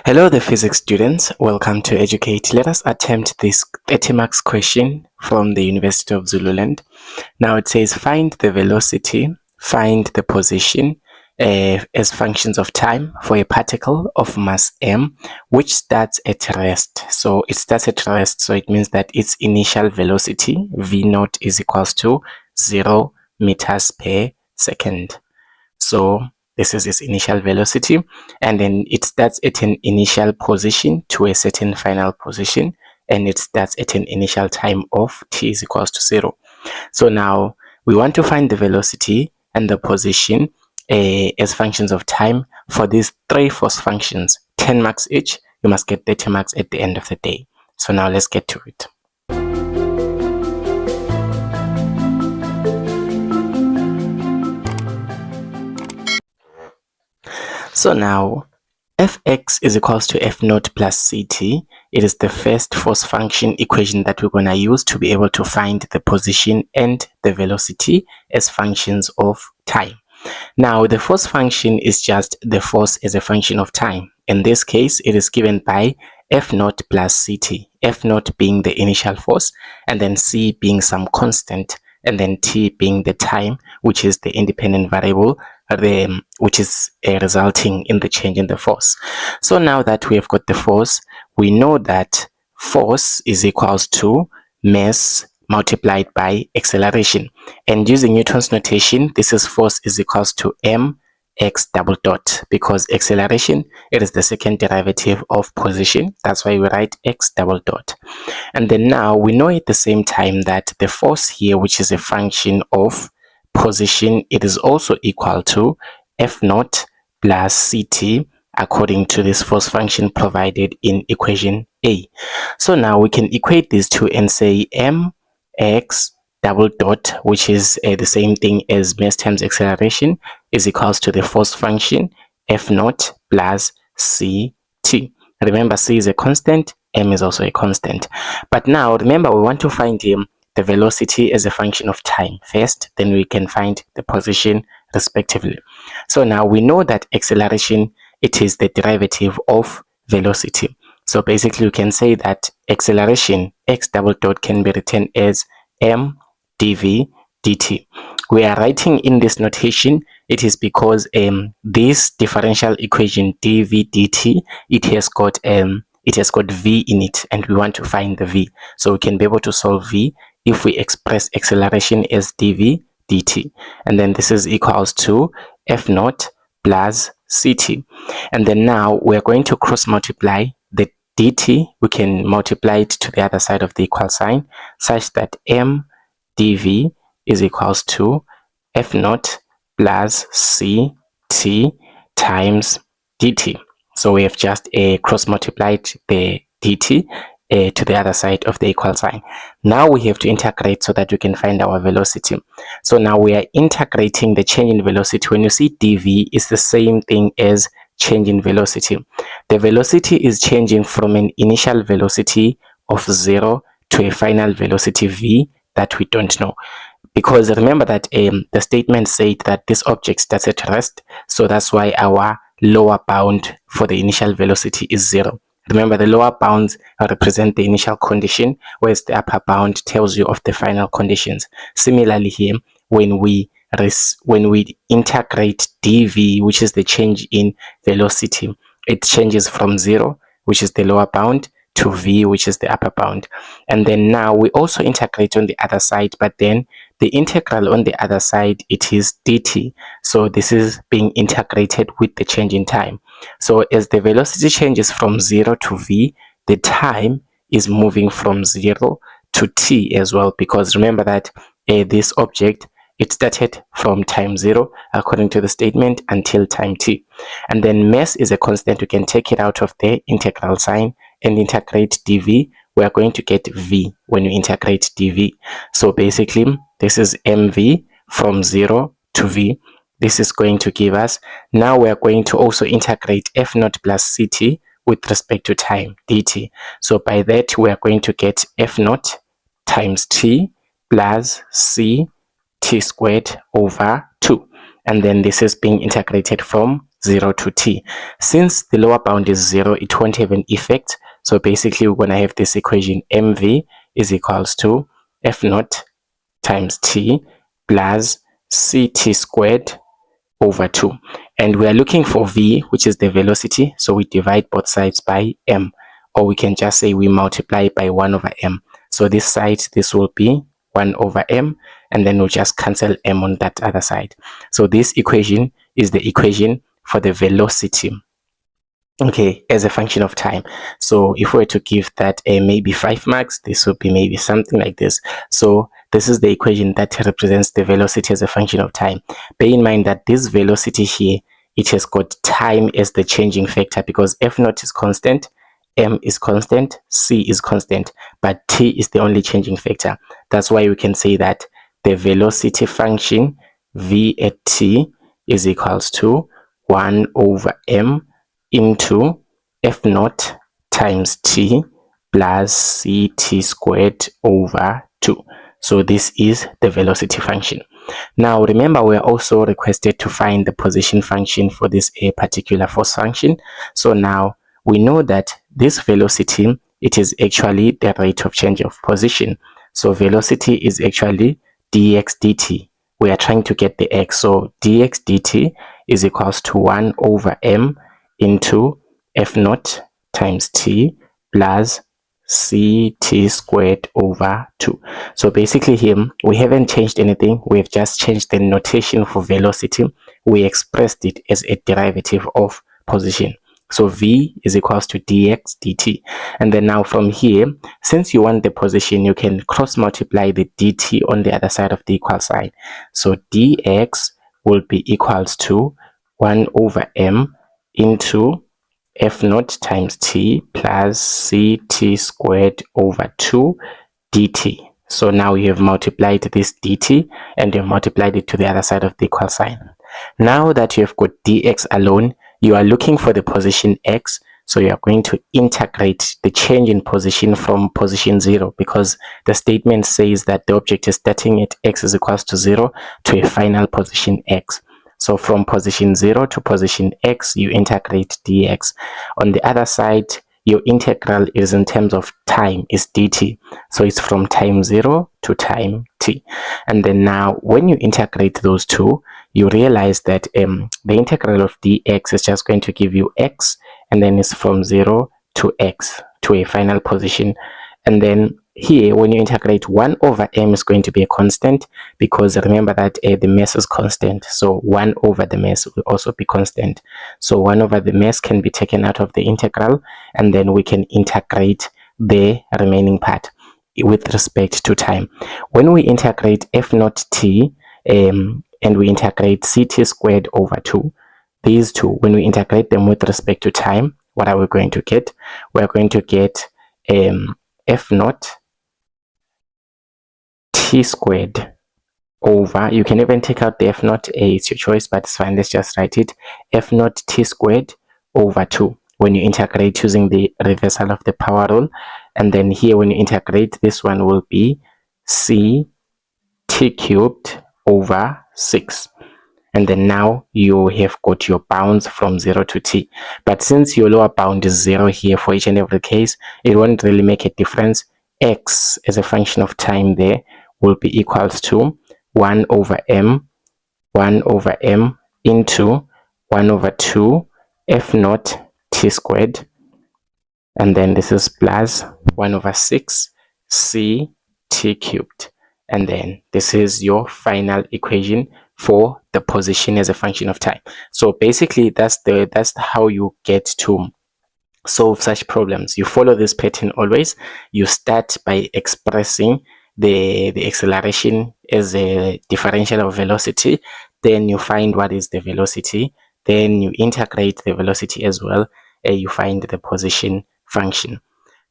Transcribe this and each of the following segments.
Hello, the physics students. Welcome to Educate. Let us attempt this 30 marks question from the University of Zululand. Now it says find the velocity, find the position as functions of time for a particle of mass m which starts at rest. So it starts at rest, so it means that its initial velocity v naught is equals to 0 meters per second. So this is its initial velocity, and then it starts at an initial position to a certain final position, and it starts at an initial time of t is equals to 0. So now we want to find the velocity and the position as functions of time for these three force functions. 10 marks each. You must get 30 marks at the end of the day. So now let's get to it. So now Fx is equals to F naught plus Ct. It is the first force function equation that we're going to use to be able to find the position and the velocity as functions of time. Now, the force function is just the force as a function of time. In this case, it is given by F naught plus Ct, F naught being the initial force, and then C being some constant, and then T being the time, which is the independent variable, which is resulting in the change in the force. So now that we have got the force, we know that force is equals to mass multiplied by acceleration. And using Newton's notation, this is force is equals to mx double dot, because acceleration, it is the second derivative of position. That's why we write x double dot. And then now we know at the same time that the force here, which is a function of position, it is also equal to F naught plus Ct according to this force function provided in equation A. So now we can equate these two and say mx double dot, which is the same thing as mass times acceleration, is equals to the force function F naught plus Ct. Remember, C is a constant, m is also a constant. But now remember, we want to find the velocity as a function of time first, then we can find the position respectively. So now we know that acceleration, it is the derivative of velocity. So basically we can say that acceleration x double dot can be written as m dv dt. We are writing in this notation, it is because this differential equation dv dt, it has got v in it, and we want to find the v. So we can be able to solve v if we express acceleration as dv dt, and then this is equals to F naught plus Ct. And then now we're going to cross multiply the dt. We can multiply it to the other side of the equal sign, such that m dv is equals to F naught plus Ct times dt. So we have just cross multiplied the dt to the other side of the equal sign. Now we have to integrate so that we can find our velocity. So now we are integrating the change in velocity. When you see dv, is the same thing as change in velocity. The velocity is changing from an initial velocity of 0 to a final velocity v that we don't know. Because remember that the statement said that this object starts at rest, so that's why our lower bound for the initial velocity is 0. Remember, the lower bounds represent the initial condition, whereas the upper bound tells you of the final conditions. Similarly here, when we integrate dv, which is the change in velocity, it changes from 0, which is the lower bound, to v, which is the upper bound. And then now we also integrate on the other side, but then the integral on the other side, it is dt. So this is being integrated with the change in time. So as the velocity changes from 0 to v, the time is moving from 0 to t as well, because remember that this object, it started from time 0 according to the statement until time t. And then mass is a constant. We can take it out of the integral sign and integrate dv. We are going to get v when we integrate dv. So basically this is mv from 0 to v. This is going to give us, now we are going to also integrate f naught plus ct with respect to time dt. So by that we are going to get f naught times t plus c t squared over 2, and then this is being integrated from 0 to t. Since the lower bound is 0, it won't have an effect. So basically, we're going to have this equation mv is equals to f naught times t plus ct squared over 2. And we are looking for v, which is the velocity. So we divide both sides by m. Or we can just say we multiply by 1 over m. So this side, this will be 1 over m, and then we'll just cancel m on that other side. So this equation is the equation for the velocity, okay, as a function of time. So if we were to give that maybe 5 marks, this would be maybe something like this. So this is the equation that represents the velocity as a function of time. Bear in mind that this velocity here, it has got time as the changing factor, because f naught is constant, m is constant, c is constant, but t is the only changing factor. That's why we can say that the velocity function v at t is equals to 1 over m into f naught times t plus ct squared over 2. So this is the velocity function. Now remember, we are also requested to find the position function for this particular force function. So now we know that this velocity, it is actually the rate of change of position. So velocity is actually dx dt. We are trying to get the x. So dx dt is equals to 1 over m into f naught times t plus ct squared over 2. So basically here, we haven't changed anything. We've just changed the notation for velocity. We expressed it as a derivative of position. So v is equals to dx dt. And then now from here, since you want the position, you can cross multiply the dt on the other side of the equal sign. So dx will be equals to 1 over m into f naught times t plus ct squared over 2 dt. So now you have multiplied this dt and you have multiplied it to the other side of the equal sign. Now that you have got dx alone, you are looking for the position x. So you are going to integrate the change in position from position 0, because the statement says that the object is starting at x is equals to 0 to a final position x. So from position 0 to position x, you integrate dx. On the other side, your integral is in terms of time, is dt. So it's from time 0 to time t. And then now, when you integrate those two, you realize that the integral of dx is just going to give you x, and then it's from 0 to x, to a final position. And then here, when you integrate, 1 over m is going to be a constant, because remember that the mass is constant. So 1 over the mass will also be constant. So 1 over the mass can be taken out of the integral, and then we can integrate the remaining part with respect to time. When we integrate f naught t and we integrate ct squared over 2, these two, when we integrate them with respect to time, what are we going to get? We're going to get f naught t squared over, you can even take out the f naught, it's your choice, but it's fine, let's just write it, f naught t squared over 2 when you integrate using the reversal of the power rule. And then here, when you integrate, this one will be c t cubed over 6. And then now you have got your bounds from 0 to t. But since your lower bound is 0 here for each and every case, it won't really make a difference. X as a function of time there will be equals to 1 over m into 1 over 2 f naught t squared. And then this is plus 1 over 6 c t cubed. And then this is your final equation for the position as a function of time. So basically, that's how you get to solve such problems. You follow this pattern always. You start by expressing the acceleration as a differential of velocity. Then you find what is the velocity. Then you integrate the velocity as well. You find the position function.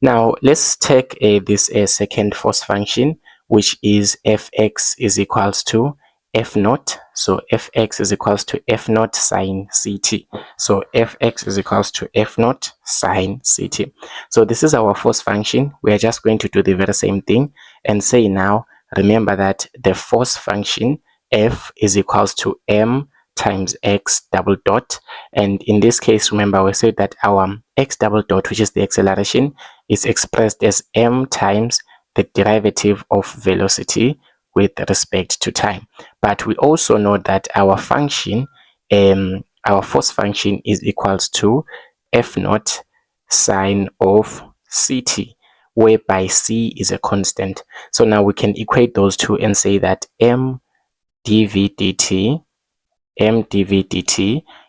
Now let's take this second force function, which is fx is equals to f naught. So fx is equals to f naught sine ct. So fx is equals to f naught sine ct. So this is our force function. We are just going to do the very same thing and say now, remember that the force function f is equals to m times x double dot. And in this case, remember we said that our x double dot, which is the acceleration, is expressed as m times the derivative of velocity with respect to time. But we also know that our function, our force function, is equals to f naught sine of ct, whereby c is a constant. So now we can equate those two and say that m dv dt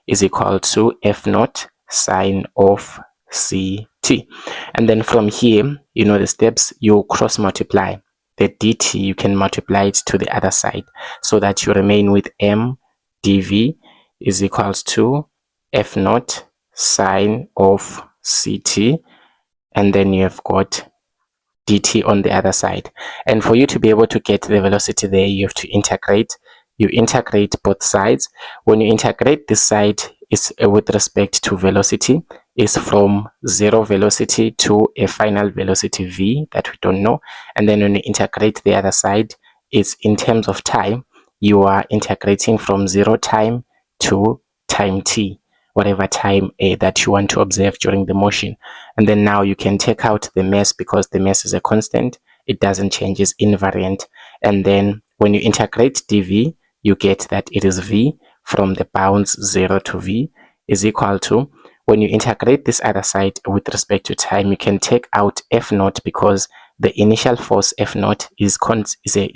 is equal to f naught sine of ct. And then from here, you know the steps, you cross multiply the dt, you can multiply it to the other side so that you remain with m dv is equals to f naught sine of ct, and then you have got dt on the other side. And for you to be able to get the velocity there, you have to integrate. You integrate both sides. When you integrate this side, is with respect to velocity, is from zero velocity to a final velocity v that we don't know. And then when you integrate the other side, it's in terms of time. You are integrating from 0 time to time t, whatever time that you want to observe during the motion. And then now you can take out the mass, because the mass is a constant, it doesn't change, it's invariant. And then when you integrate dv, you get that it is v from the bounds 0 to v is equal to, when you integrate this other side with respect to time, you can take out f naught, because the initial force f naught is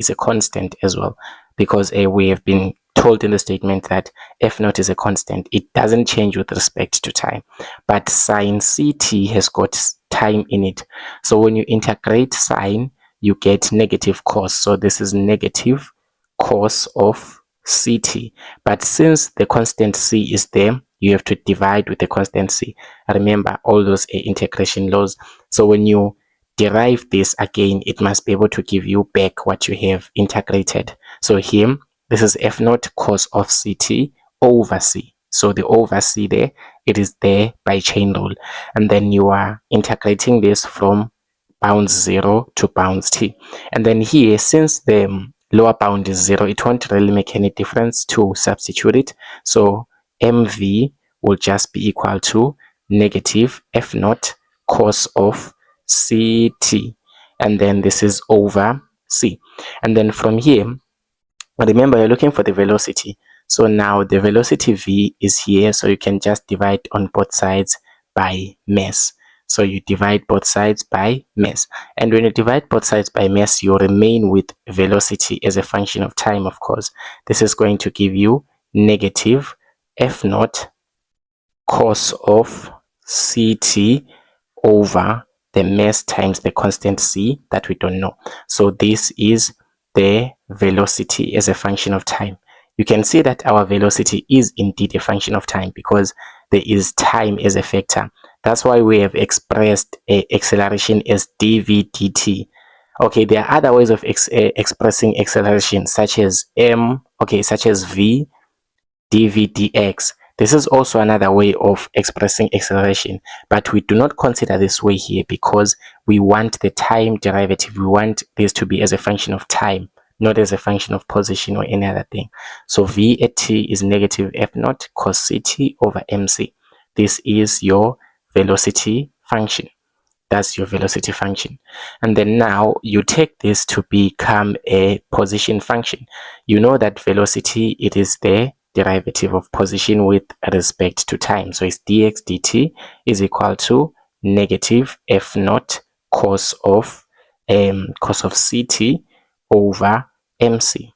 a constant as well, because we have been told in the statement that f naught is a constant. It doesn't change with respect to time, but sine ct has got time in it. So when you integrate sine, you get negative cos. So this is negative cos of ct. But since the constant c is there, you have to divide with the constant c. Remember all those integration laws. So when you derive this again, it must be able to give you back what you have integrated. So here, this is f naught cos of ct over c. So the over c there, it is there by chain rule. And then you are integrating this from bounds 0 to bounds t. And then here, since the lower bound is 0, it won't really make any difference to substitute it. So mv will just be equal to negative f naught cos of ct. And then this is over c. And then from here, remember you're looking for the velocity. So now the velocity v is here, so you can just divide on both sides by mass. So you divide both sides by mass. And when you divide both sides by mass, you remain with velocity as a function of time, of course. This is going to give you negative f naught cos of ct over the mass times the constant c that we don't know. So this is the velocity as a function of time. You can see that our velocity is indeed a function of time, because there is time as a factor. That's why we have expressed acceleration as dv dt. Okay, there are other ways of expressing acceleration, such as such as v dv dx. This is also another way of expressing acceleration, but we do not consider this way here because we want the time derivative. We want this to be as a function of time, not as a function of position or any other thing. So v at t is negative f naught cos ct over mc. This is your velocity function. That's your velocity function. And then now you take this to become a position function. You know that velocity, it is the derivative of position with respect to time. So it's dx dt is equal to negative f naught cos of ct over mc.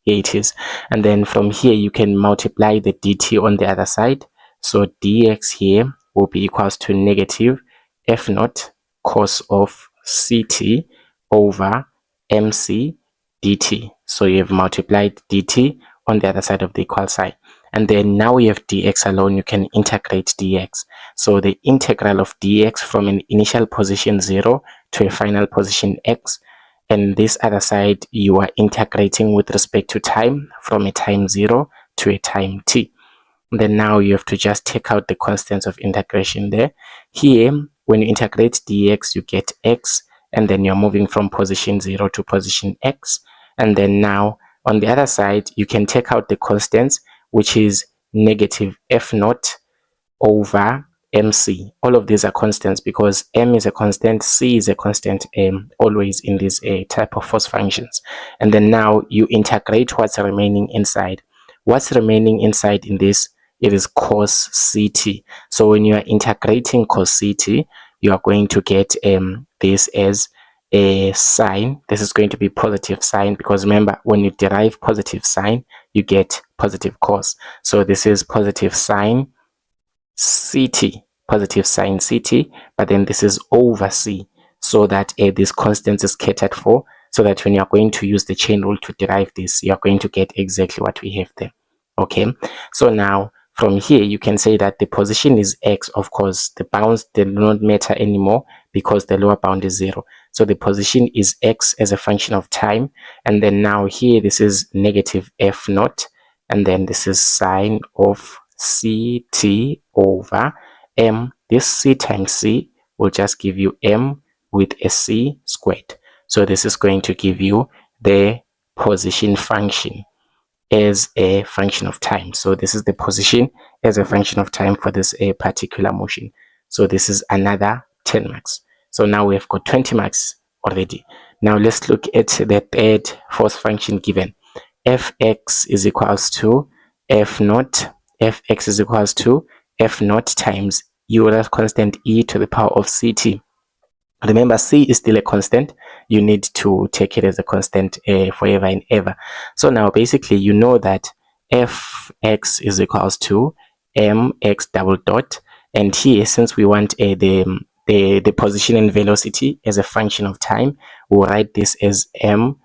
Here it is. And then from here you can multiply the dt on the other side. So dx here will be equals to negative f naught cos of ct over mc dt. So you have multiplied dt on the other side of the equal sign. And then now we have dx alone, you can integrate dx. So the integral of dx from an initial position 0 to a final position x, and this other side you are integrating with respect to time from a time 0 to a time t. And then now you have to just take out the constants of integration there. Here, when you integrate dx, you get x, and then you're moving from position 0 to position x. And then now on the other side, you can take out the constants. which is negative f naught over mc. All of these are constants because m is a constant, c is a constant, always in these type of force functions. And then now you integrate what's remaining inside. What's remaining inside in this, it is cos ct. So when you are integrating cos ct, you are going to get this as a sine. This is going to be positive sine, because remember, when you derive positive sine, you get positive cos. So this is positive sine ct, positive sine ct, but then this is over c, so that this constant is catered for, so that when you are going to use the chain rule to derive this, you are going to get exactly what we have there. Okay, so now from here you can say that the position is x. Of course, the bounds do not matter anymore because the lower bound is 0. So the position is x as a function of time, and then now here this is negative f naught, and then this is sine of ct over m. This c times c will just give you m with a c squared. So this is going to give you the position function as a function of time. So this is the position as a function of time for this particular motion. So this is another 10 marks. So now we have got 20 marks already. Now let's look at the third force function given. Fx is equals to f naught. Fx is equals to f naught times Euler constant e to the power of ct. Remember, c is still a constant. You need to take it as a constant forever and ever. So now basically you know that fx is equals to mx double dot, and here, since we want the position and velocity as a function of time, we'll write this as m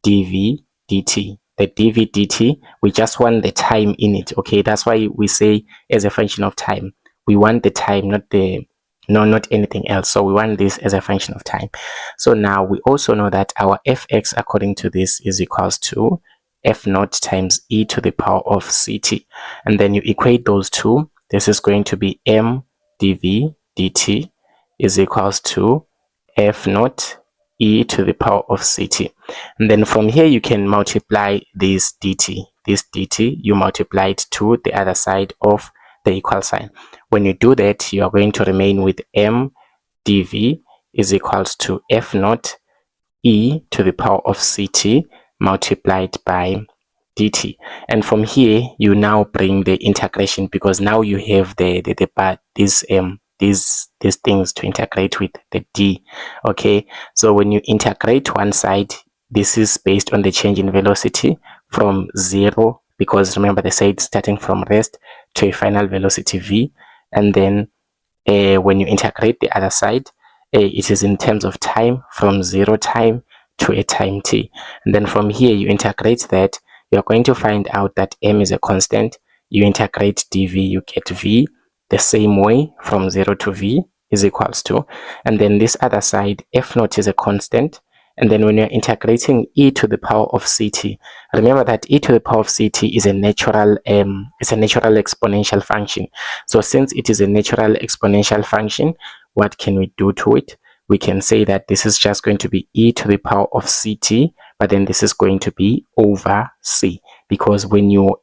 dv dt. The dv dt, we just want the time in it. Okay, that's why we say as a function of time. We want the time, not anything else. So we want this as a function of time. So now we also know that our fx according to this is equals to f naught times e to the power of ct, and then you equate those two. This is going to be m dv dt is equals to f naught e to the power of ct, and then from here you can multiply this dt. This dt, you multiply it to the other side of the equal sign. When you do that, you are going to remain with m dv is equals to f naught e to the power of ct multiplied by dt. And from here you now bring the integration, because now you have the part, these things to integrate with the d. Okay, so when you integrate one side, this is based on the change in velocity from 0, because remember they said starting from rest to a final velocity v, and then when you integrate the other side, it is in terms of time from 0 time to a time t. And then from here you integrate that, you're going to find out that m is a constant. You integrate dv, you get v the same way from 0 to v is equals to, and then this other side, f naught is a constant. And then when you're integrating e to the power of ct, remember that e to the power of ct is a natural exponential function. So since it is a natural exponential function, what can we do to it? We can say that this is just going to be e to the power of ct, but then this is going to be over c, because when you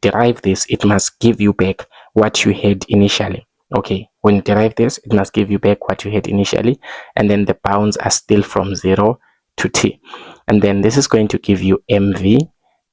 derive this, it must give you back what you had initially. Okay, when you derive this, it must give you back what you had initially, and then the bounds are still from 0 to t. And then this is going to give you mv,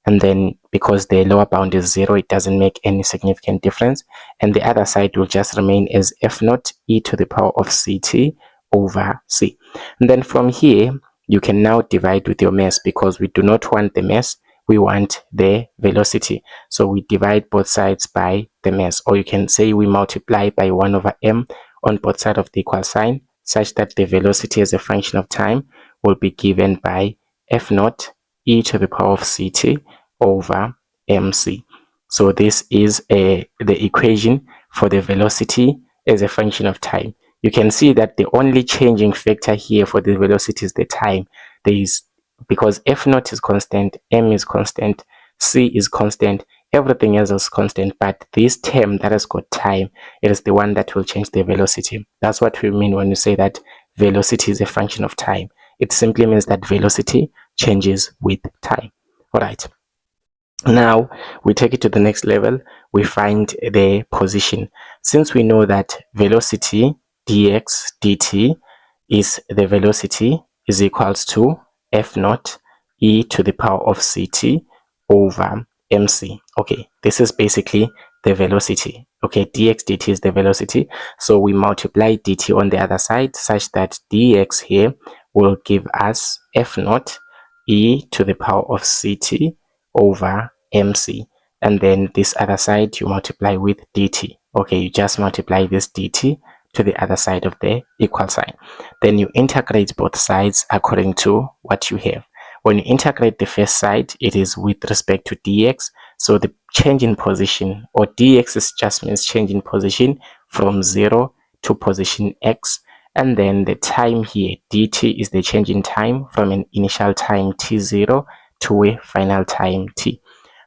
and then because the lower bound is 0, it doesn't make any significant difference, and the other side will just remain as f naught e to the power of ct over c. And then from here you can now divide with your mass, because we do not want the mass, we want the velocity. So we divide both sides by the mass, or you can say we multiply by 1 over m on both sides of the equal sign, such that the velocity as a function of time will be given by f naught e to the power of ct over mc. So this is the equation for the velocity as a function of time. You can see that the only changing factor here for the velocity is the time. There is, because f naught is constant, m is constant, c is constant, everything else is constant, but this term that has got time, it is the one that will change the velocity. That's what we mean when we say that velocity is a function of time. It simply means that velocity changes with time. All right. Now we take it to the next level. We find the position. Since we know that velocity dx dt is the velocity is equals to f naught e to the power of ct over mc. Okay, this is basically the velocity. Okay, dx dt is the velocity, so we multiply dt on the other side such that dx here will give us f naught e to the power of ct over mc, and then this other side you multiply with dt. Okay, you just multiply this dt to the other side of the equal sign, then you integrate both sides according to what you have. When you integrate the first side, it is with respect to dx, so the change in position, or dx is just means change in position from 0 to position x, and then the time here dt is the change in time from an initial time t0 to a final time t.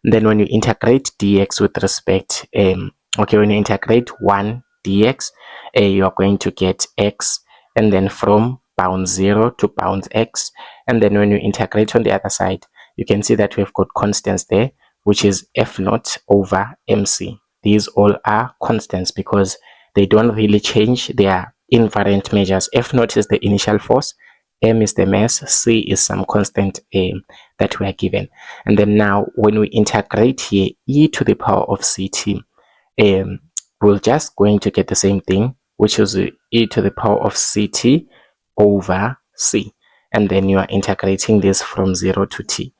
And then when you integrate dx with respect okay, when you integrate 1 dx, you are going to get x, and then from bound 0 to bound x, and then when you integrate on the other side, you can see that we've got constants there, which is f naught over mc. These all are constants because they don't really change. They are invariant measures. F naught is the initial force, m is the mass, c is some constant that we are given. And then now when we integrate here e to the power of ct, we're just going to get the same thing, which is e to the power of ct over c, and then you are integrating this from 0 to t,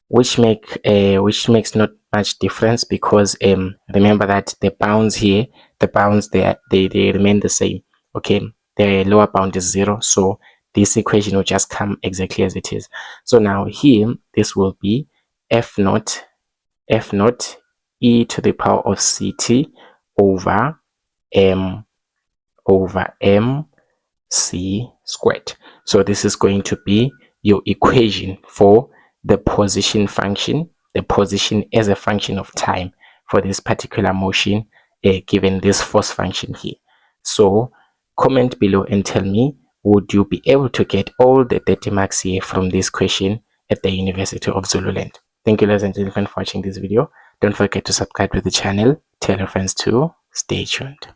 which makes not much difference because remember that the bounds here, the bounds they remain the same. Okay, the lower bound is 0, so this equation will just come exactly as it is. So now here this will be f naught e to the power of ct over m c squared. So this is going to be your equation for the position function, the position as a function of time for this particular motion given this force function here. So comment below and tell me, would you be able to get all the 30 marks here from this question at the University of Zululand? Thank you, ladies and gentlemen, for watching this video. Don't forget to subscribe to the channel. Tell your friends to stay tuned.